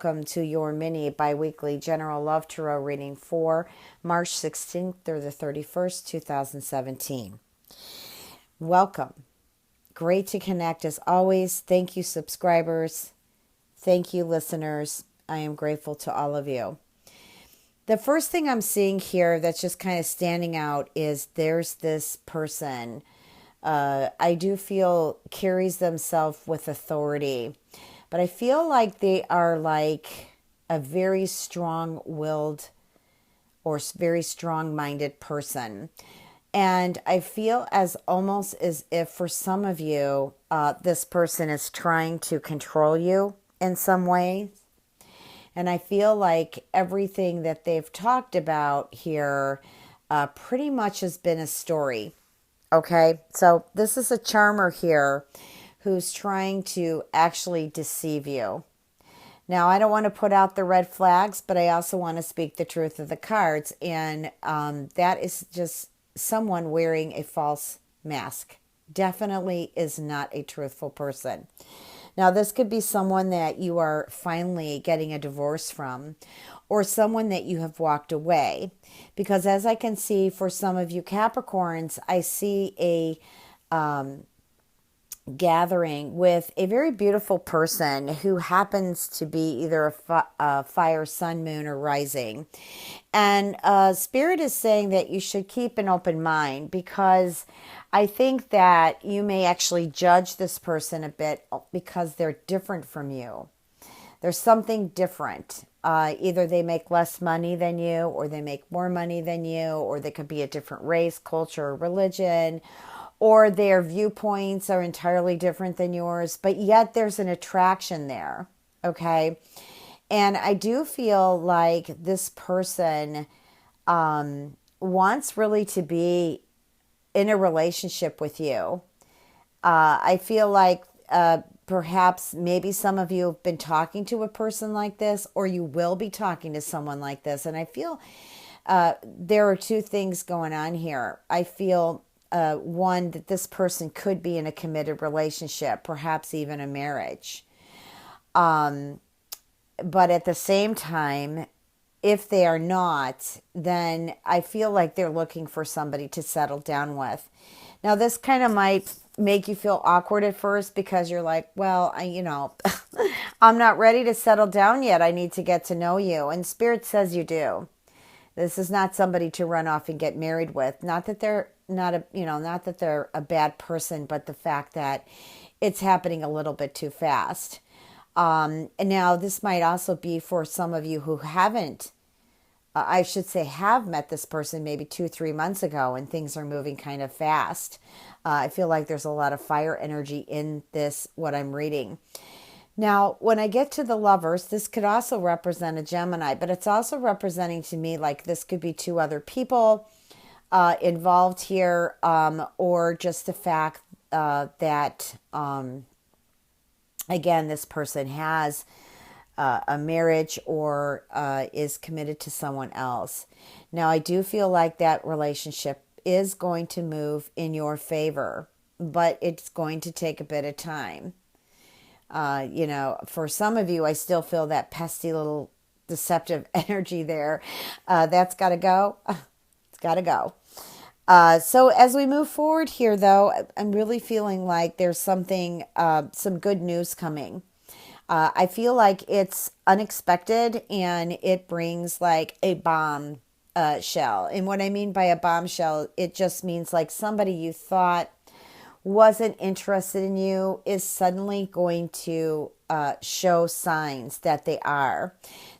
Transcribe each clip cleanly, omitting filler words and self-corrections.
welcome to your mini bi-weekly general love tarot reading for March 16th through the 31st, 2017. Welcome. Great to connect as always. Thank you, subscribers. Thank you, listeners. I am grateful to all of you. The first thing I'm seeing here that's just kind of standing out is there's this person. I do feel carries themselves with authority. But I feel like they are like a very strong-willed or very strong-minded person. And I feel as almost as if for some of you, this person is trying to control you in some way. And I feel like everything that they've talked about here pretty much has been a story. Okay, so this is a charmer here who's trying to actually deceive you. Now, I don't want to put out the red flags, but I also want to speak the truth of the cards. And that is just someone wearing a false mask. Definitely is not a truthful person. Now, this could be someone that you are finally getting a divorce from, or someone that you have walked away. Because as I can see for some of you Capricorns, I see a gathering with a very beautiful person who happens to be either a fire, sun, moon, or rising. And Spirit is saying that you should keep an open mind, because I think that you may actually judge this person a bit because they're different from you. There's something different. Either they make less money than you, or they make more money than you, or they could be a different race, culture, or religion, or their viewpoints are entirely different than yours, but yet there's an attraction there, okay? And I do feel like this person wants really to be in a relationship with you. I feel like perhaps maybe some of you have been talking to a person like this, or you will be talking to someone like this. And I feel there are two things going on here. I feel one, that this person could be in a committed relationship, perhaps even a marriage. But at the same time, if they are not, then I feel like they're looking for somebody to settle down with. Now, this kind of might make you feel awkward at first, because you're like, well, I'm not ready to settle down yet. I need to get to know you. And Spirit says you do. This is not somebody to run off and get married with. Not that they're not that they're a bad person, but the fact that it's happening a little bit too fast. And now this might also be for some of you who haven't, I should say have met this person maybe 2-3 months ago, and things are moving kind of fast. I feel like there's a lot of fire energy in this, what I'm reading. Now, when I get to the Lovers, this could also represent a Gemini, but it's also representing to me like this could be two other people involved here, or just the fact that, again, this person has a marriage or is committed to someone else. Now, I do feel like that relationship is going to move in your favor, but it's going to take a bit of time. For some of you, I still feel that pesky little deceptive energy there. That's got to go. It's got to go. So as we move forward here, though, I'm really feeling like there's something, some good news coming. I feel like it's unexpected, and it brings like a bomb shell. And what I mean by a bombshell, it just means like somebody you thought wasn't interested in you is suddenly going to show signs that they are.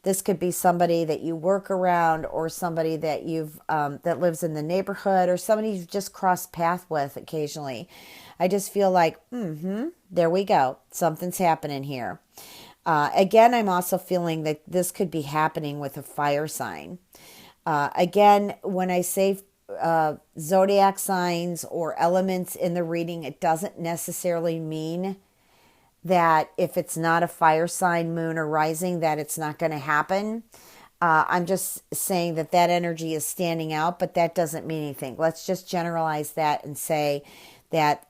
This could be somebody that you work around, or somebody that you've that lives in the neighborhood, or somebody you've just crossed paths with occasionally. I just feel like, there we go. Something's happening here. Again, I'm also feeling that this could be happening with a fire sign. Again, when I say zodiac signs or elements in the reading, it doesn't necessarily mean that if it's not a fire sign, moon, or rising, that it's not going to happen. I'm just saying that energy is standing out, but that doesn't mean anything. Let's just generalize that and say that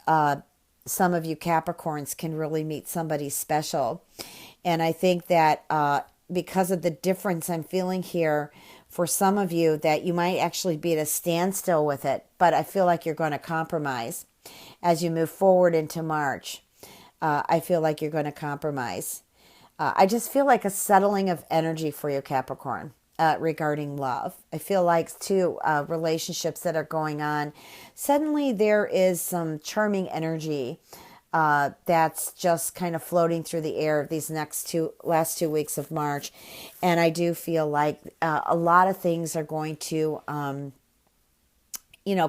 some of you Capricorns can really meet somebody special. And I think that because of the difference I'm feeling here for some of you, that you might actually be at a standstill with it, but I feel like you're going to compromise as you move forward into March. I feel like you're going to compromise. I just feel like a settling of energy for you, Capricorn, regarding love. I feel like, too, relationships that are going on, suddenly there is some charming energy that's just kind of floating through the air of these last 2 weeks of March. And I do feel like a lot of things are going to,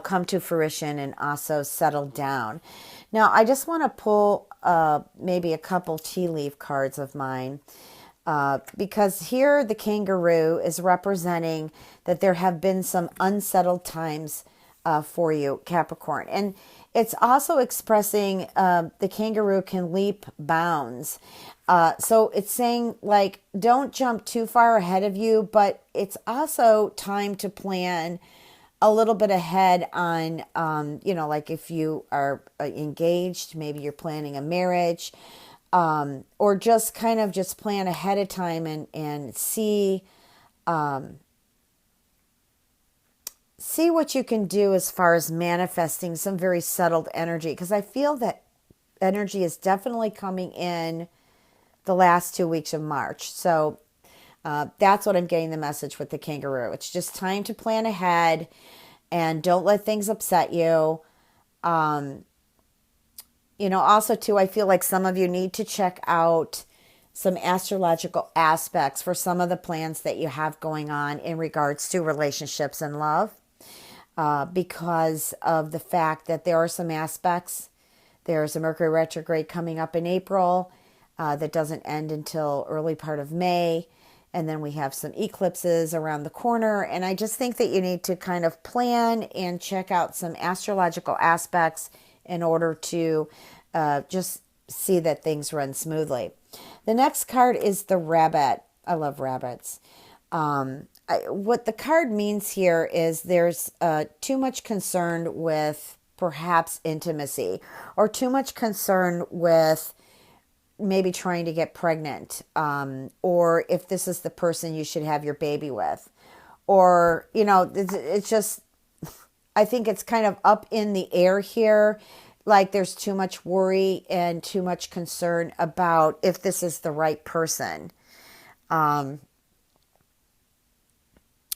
come to fruition and also settle down. Now, I just want to pull maybe a couple tea leaf cards of mine. Because here the kangaroo is representing that there have been some unsettled times for you, Capricorn. And it's also expressing the kangaroo can leap bounds. So it's saying, like, don't jump too far ahead of you, but it's also time to plan a little bit ahead on, like if you are engaged, maybe you're planning a marriage, or just kind of just plan ahead of time and see what you can do as far as manifesting some very settled energy. Because I feel that energy is definitely coming in the last 2 weeks of March. So that's what I'm getting the message with the kangaroo. It's just time to plan ahead and don't let things upset you. Also, too, I feel like some of you need to check out some astrological aspects for some of the plans that you have going on in regards to relationships and love, because of the fact that there are some aspects. There's a Mercury retrograde coming up in April that doesn't end until early part of May. And then we have some eclipses around the corner. And I just think that you need to kind of plan and check out some astrological aspects in order to just see that things run smoothly. The next card is the rabbit. I love rabbits. What the card means here is there's too much concern with perhaps intimacy, or too much concern with maybe trying to get pregnant, or if this is the person you should have your baby with, or, it's just, I think it's kind of up in the air here. Like there's too much worry and too much concern about if this is the right person. And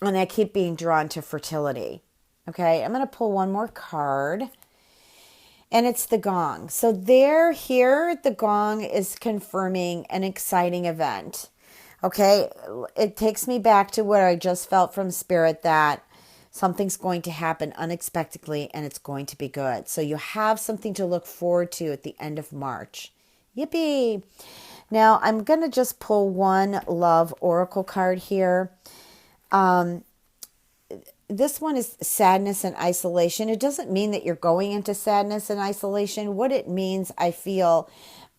I keep being drawn to fertility. Okay, I'm going to pull one more card. And it's the gong. So here, the gong is confirming an exciting event. Okay, it takes me back to what I just felt from Spirit, that something's going to happen unexpectedly and it's going to be good. So you have something to look forward to at the end of March. Yippee! Now, I'm going to just pull one love oracle card here. This one is sadness and isolation. It doesn't mean that you're going into sadness and isolation. What it means, I feel,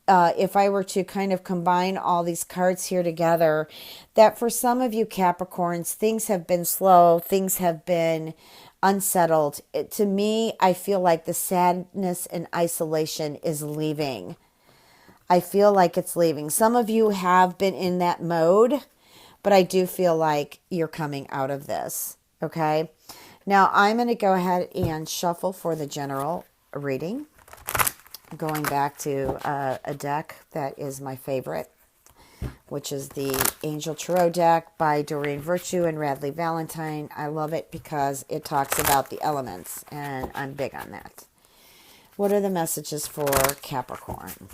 if I were to kind of combine all these cards here together, that for some of you Capricorns, things have been slow, things have been unsettled. To me, I feel like the sadness and isolation is leaving. I feel like it's leaving. Some of you have been in that mode, but I do feel like you're coming out of this. Okay, now I'm going to go ahead and shuffle for the general reading, going back to a deck that is my favorite, which is the Angel Tarot deck by Doreen Virtue and Radley Valentine. I love it because it talks about the elements, and I'm big on that. What are the messages for Capricorn?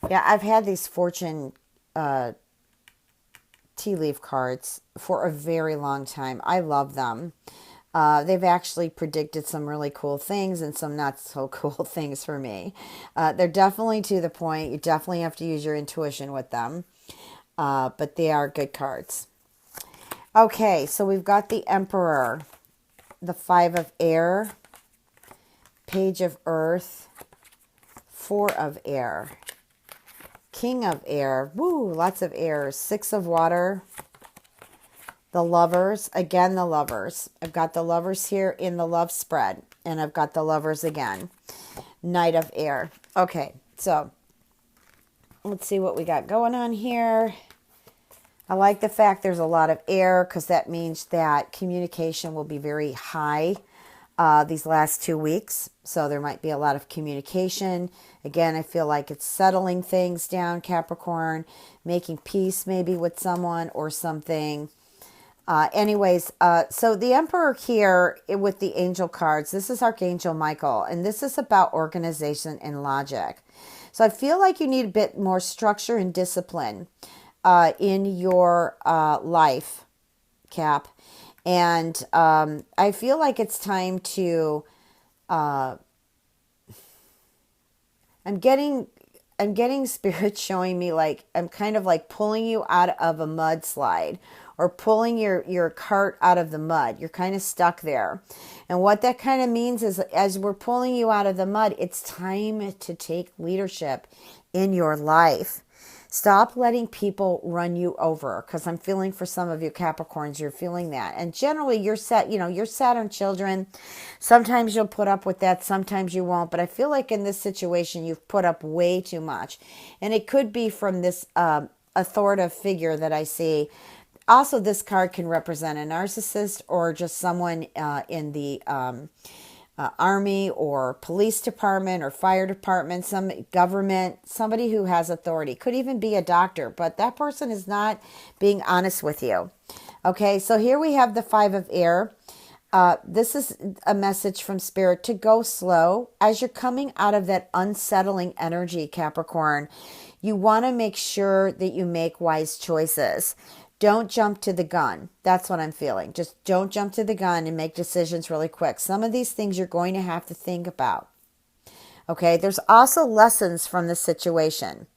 Yeah, I've had these fortune tea leaf cards for a very long time. I love them. They've actually predicted some really cool things and some not so cool things for me. They're definitely to the point. You definitely have to use your intuition with them. But they are good cards. Okay, so we've got the Emperor, the Five of Air, Page of Earth, Four of Air, King of Air, woo, lots of airs, Six of Water, the Lovers, again the Lovers. I've got the Lovers here in the love spread, and I've got the Lovers again. Knight of Air. Okay, so let's see what we got going on here. I like the fact there's a lot of air because that means that communication will be very high these last 2 weeks. So there might be a lot of communication. Again, I feel like it's settling things down, Capricorn, making peace maybe with someone or something. So the Emperor here with the angel cards, this is Archangel Michael, and this is about organization and logic. So I feel like you need a bit more structure and discipline in your life, Cap. And I feel like it's time to, I'm getting spirit showing me like I'm kind of like pulling you out of a mudslide or pulling your cart out of the mud. You're kind of stuck there. And what that kind of means is as we're pulling you out of the mud, it's time to take leadership in your life. Stop letting people run you over, because I'm feeling for some of you Capricorns, you're feeling that. And generally you're Saturn children. Sometimes you'll put up with that, sometimes you won't. But I feel like in this situation, you've put up way too much. And it could be from this authoritative figure that I see. Also, this card can represent a narcissist or just someone in the army or police department or fire department, some government, somebody who has authority. Could even be a doctor, but that person is not being honest with you. Okay, so here we have the Five of Air. This is a message from Spirit to go slow. As you're coming out of that unsettling energy, Capricorn, you want to make sure that you make wise choices. Don't jump to the gun. That's what I'm feeling. Just don't jump to the gun and make decisions really quick. Some of these things you're going to have to think about. Okay, there's also lessons from the situation.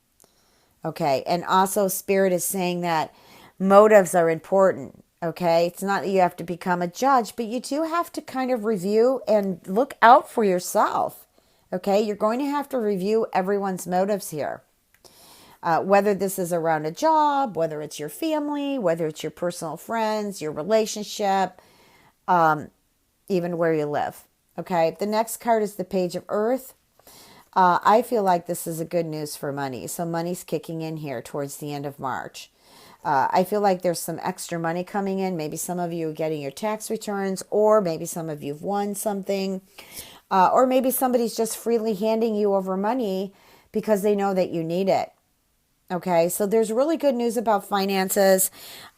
Okay, and also Spirit is saying that motives are important. Okay, it's not that you have to become a judge, but you do have to kind of review and look out for yourself. Okay, you're going to have to review everyone's motives here. Whether this is around a job, whether it's your family, whether it's your personal friends, your relationship, even where you live. Okay, the next card is the Page of Earth. I feel like this is a good news for money. So money's kicking in here towards the end of March. I feel like there's some extra money coming in. Maybe some of you are getting your tax returns, or maybe some of you've won something, or maybe somebody's just freely handing you over money because they know that you need it. Okay, so there's really good news about finances.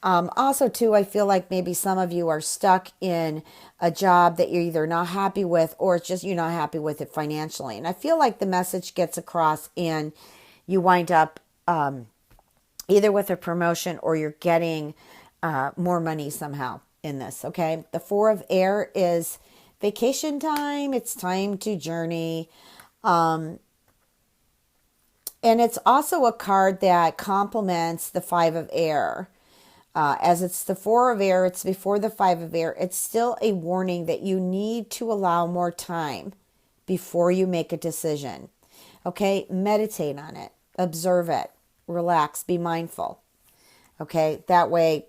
Also, too, I feel like maybe some of you are stuck in a job that you're either not happy with, or it's just you're not happy with it financially. And I feel like the message gets across and you wind up either with a promotion or you're getting more money somehow in this. Okay, the Four of Air is vacation time. It's time to journey. And it's also a card that complements the Five of Air. As it's the Four of Air, it's before the Five of Air. It's still a warning that you need to allow more time before you make a decision. Okay, meditate on it, observe it, relax, be mindful. Okay, that way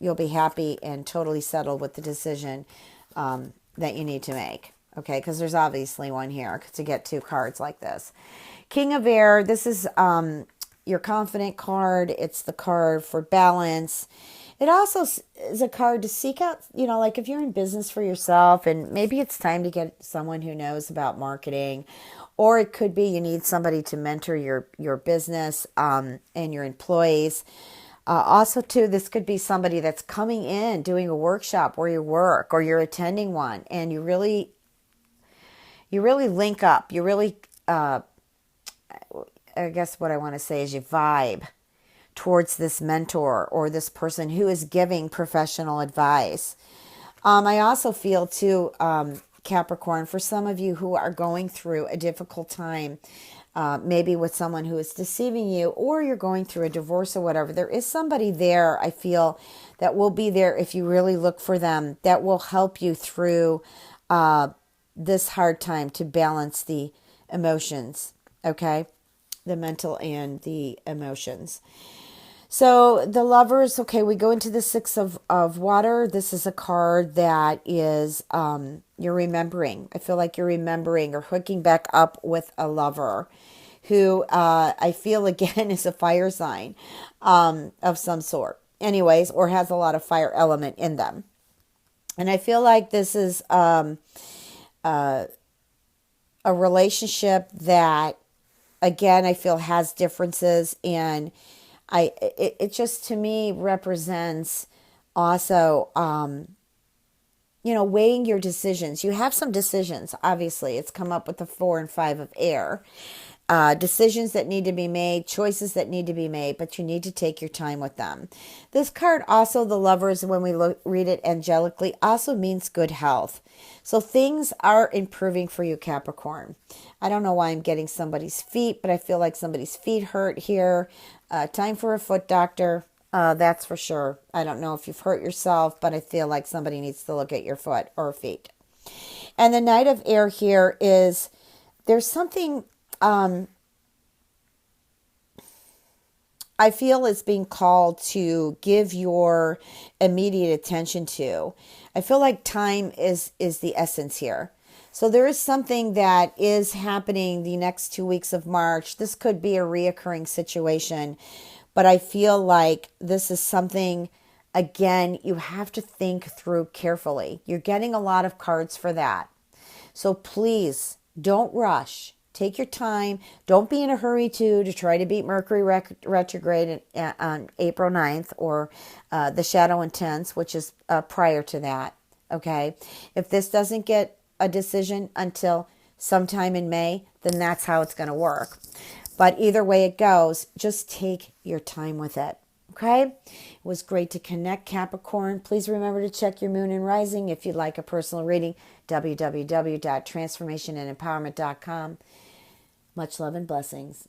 you'll be happy and totally settled with the decision that you need to make. Okay, because there's obviously one here to get two cards like this. King of Air, this is your confident card. It's the card for balance. It also is a card to seek out, like if you're in business for yourself and maybe it's time to get someone who knows about marketing, or it could be you need somebody to mentor your business and your employees. Also, too, this could be somebody that's coming in, doing a workshop where you work, or you're attending one, and you really link up. You really, I guess what I want to say is you vibe towards this mentor or this person who is giving professional advice. I also feel too, Capricorn, for some of you who are going through a difficult time, maybe with someone who is deceiving you, or you're going through a divorce or whatever, there is somebody there, I feel, that will be there if you really look for them, that will help you through this hard time to balance the emotions, okay? The mental and the emotions. So the Lovers, okay, we go into the Six of Water. This is a card that is, you're remembering. I feel like you're remembering or hooking back up with a lover who I feel again is a fire sign of some sort. Anyways, or has a lot of fire element in them. And I feel like this is a relationship that, again, I feel has differences, and it just to me represents also weighing your decisions. You have some decisions, obviously. It's come up with the 4 and 5 of air. Decisions that need to be made, choices that need to be made, but you need to take your time with them. This card also, the Lovers, when we read it angelically, also means good health. So things are improving for you, Capricorn. I don't know why I'm getting somebody's feet, but I feel like somebody's feet hurt here. Time for a foot doctor. That's for sure. I don't know if you've hurt yourself, but I feel like somebody needs to look at your foot or feet. And the Knight of Air here is, there's something I feel is being called to give your immediate attention to. I feel like time is the essence here. So there is something that is happening the next 2 weeks of March. This could be a reoccurring situation, but I feel like this is something, again, you have to think through carefully. You're getting a lot of cards for that. So please don't rush. Take your time. Don't be in a hurry to try to beat Mercury retrograde on April 9th, or the Shadow Intense, which is prior to that. Okay. If this doesn't get a decision until sometime in May, then that's how it's going to work. But either way it goes, just take your time with it. Okay. It was great to connect, Capricorn. Please remember to check your moon and rising. If you'd like a personal reading, www.transformationandempowerment.com. Much love and blessings.